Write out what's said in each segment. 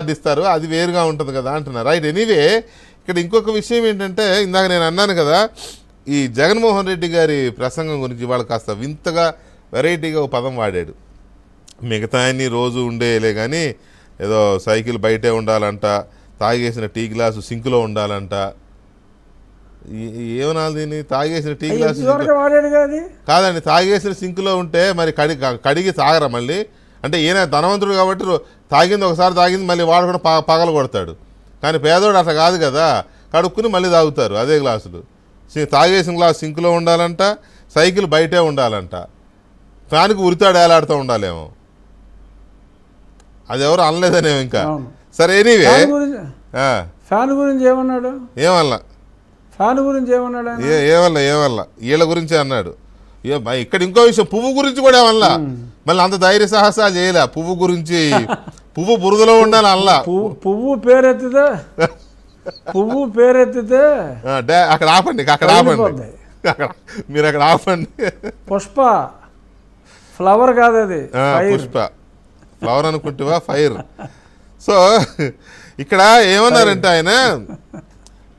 ఇస్తారు అది వేరుగా ఉంటుంది కదా అంటున్నారు. రైట్. ఎనీవే ఇక్కడ ఇంకొక విషయం ఏంటంటే ఇందాక నేను అన్నాను కదా, ఈ జగన్మోహన్ రెడ్డి గారి ప్రసంగం గురించి ఇవాళ కాస్త వింతగా వెరైటీగా ఒక పదం వాడాడు. మిగతా అన్ని రోజు ఉండేలే కానీ ఏదో సైకిల్ బయటే ఉండాలంట, తాగేసిన టీ గ్లాసు సింకులో ఉండాలంట. ఏమనాలి దీన్ని? తాగేసిన టీ గ్లాసు కాదండి, తాగేసిన సింకులో ఉంటే మరి కడిగి తాగరా మళ్ళీ? అంటే ఈయన ధనవంతుడు కాబట్టి తాగింది ఒకసారి తాగింది మళ్ళీ వాడు కూడా పగల కొడతాడు. కానీ పేదోడు అట్లా కాదు కదా, కడుక్కుని మళ్ళీ తాగుతారు అదే గ్లాసులు. తాగేసిన గ్లాసు సింకులో ఉండాలంట, సైకిల్ బయటే ఉండాలంట, ఫ్యాన్కి ఉరితాడు ఏలాడుతూ ఉండాలేమో. అది ఎవరు అనలేదనేమో ఇంకా. సరే ఎనీవే ఫ్యాన్ గురించి ఏమన్నాడు? ఏమల్లా ఫ్యాన్ గురించి ఏమన్నాడు? ఏమల్లా వీళ్ళ గురించి అన్నాడు. ఇక్కడ ఇంకో విషయం, పువ్వు గురించి కూడా ఏమల్లా. మళ్ళీ అంత ధైర్య సాహసాలు చేయలే పువ్వు గురించి. పువ్వు బురదలో ఉండాలి అల్లా. పువ్వు పేరెత్తితే అక్కడ ఆపండి, అక్కడ ఆపండి, మీరు అక్కడ ఆపండి. పుష్ప ఫ్లవర్ కాదు అది, పుష్ప ఫ్లవర్ అనుకుంటువా, ఫైర్. సో ఇక్కడ ఏమన్నారంటే ఆయన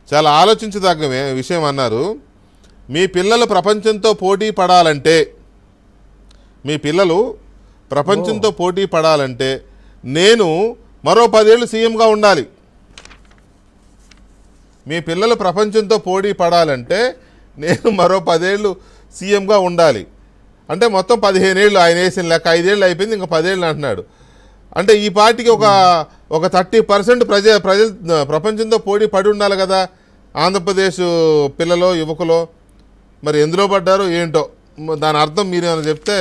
చాలా ఆలోచించదగ్గ విషయం అన్నారు. మీ పిల్లలు ప్రపంచంతో పోటీ పడాలంటే, మీ పిల్లలు ప్రపంచంతో పోటీ పడాలంటే నేను మరో 10 ఏళ్ళు సీఎంగా ఉండాలి. మీ పిల్లలు ప్రపంచంతో పోటీ పడాలంటే నేను మరో 10 ఏళ్ళు సీఎంగా ఉండాలి. అంటే మొత్తం 15 ఏళ్ళు ఆయన వేసిన లెక్క. 5 ఏళ్ళు అయిపోయింది, ఇంకా 10 ఏళ్ళు అంటున్నాడు. అంటే ఈ పార్టీకి ఒక 30% ప్రజలు ప్రపంచంతో పోటీ పడి ఉండాలి కదా ఆంధ్రప్రదేశ్ పిల్లలు యువకులు. మరి ఎందులో పడ్డారు ఏంటో, దాని అర్థం మీరేమైనా చెప్తే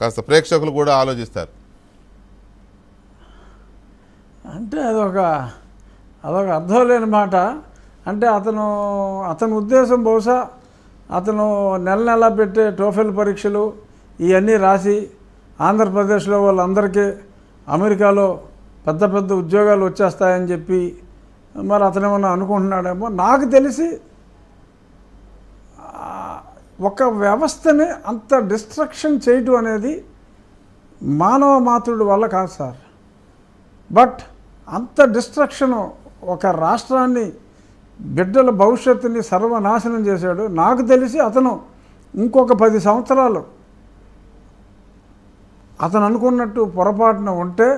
కాస్త ప్రేక్షకులు కూడా ఆలోచిస్తారు. అంటే అదొక అర్థం లేని మాట. అంటే అతని ఉద్దేశం బహుశా అతను నెల పెట్టే టోఫెల్ పరీక్షలు ఇవన్నీ రాసి ఆంధ్రప్రదేశ్లో వాళ్ళందరికీ అమెరికాలో పెద్ద పెద్ద ఉద్యోగాలు వచ్చేస్తాయని చెప్పి మరి అతనేమన్నా అనుకుంటున్నాడేమో. నాకు తెలిసి ఒక వ్యవస్థని అంత డిస్ట్రక్షన్ చేయటం అనేది మానవ మాతృడి వల్ల కాదు సార్. బట్ అంత డిస్ట్రక్షను ఒక రాష్ట్రాన్ని, బిడ్డల భవిష్యత్తుని సర్వనాశనం చేశాడు. నాకు తెలిసి అతను ఇంకొక 10 సంవత్సరాలు అతను అనుకున్నట్టు పొరపాటున ఉంటే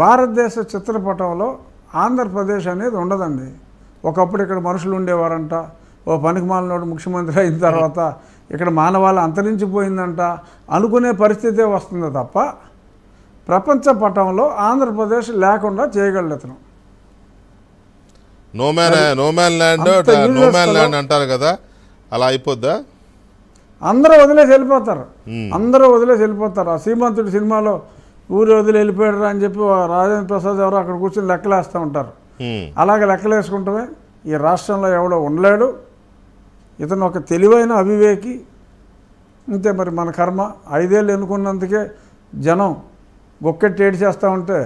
భారతదేశ చిత్రపటంలో ఆంధ్రప్రదేశ్ అనేది ఉండదండి. ఒకప్పుడు ఇక్కడ మనుషులు ఉండేవారంట, ఓ పనికిమాలినోడు ముఖ్యమంత్రి అయిన తర్వాత ఇక్కడ మానవాళి అంతరించిపోయిందంట అనుకునే పరిస్థితే వస్తుంది తప్ప ప్రపంచ పటంలో ఆంధ్రప్రదేశ్ లేకుండా చేయగలడు అతను. నో మ్యాన్ ల్యాండ్ అంటారు కదా, అలా అయిపోద్దా? అందరూ వదిలేసి వెళ్ళిపోతారు. ఆ శ్రీమంతుడి సినిమాలో ఊరు వదిలి వెళ్ళిపోయాడు అని చెప్పి రాజేంద్ర ప్రసాద్ ఎవరో అక్కడ కూర్చొని లెక్కలేస్తూ ఉంటారు. అలాగే లెక్కలేసుకుంటమే ఈ రాష్ట్రంలో ఎవడో ఉండలేడు. ఇతను ఒక తెలివైన అవివేకి. అంతే మరి మన కర్మ. 5 ఏళ్ళు ఎన్నుకున్నందుకే జనం గొక్కెట్టి ఏడ్చేస్తూ ఉంటే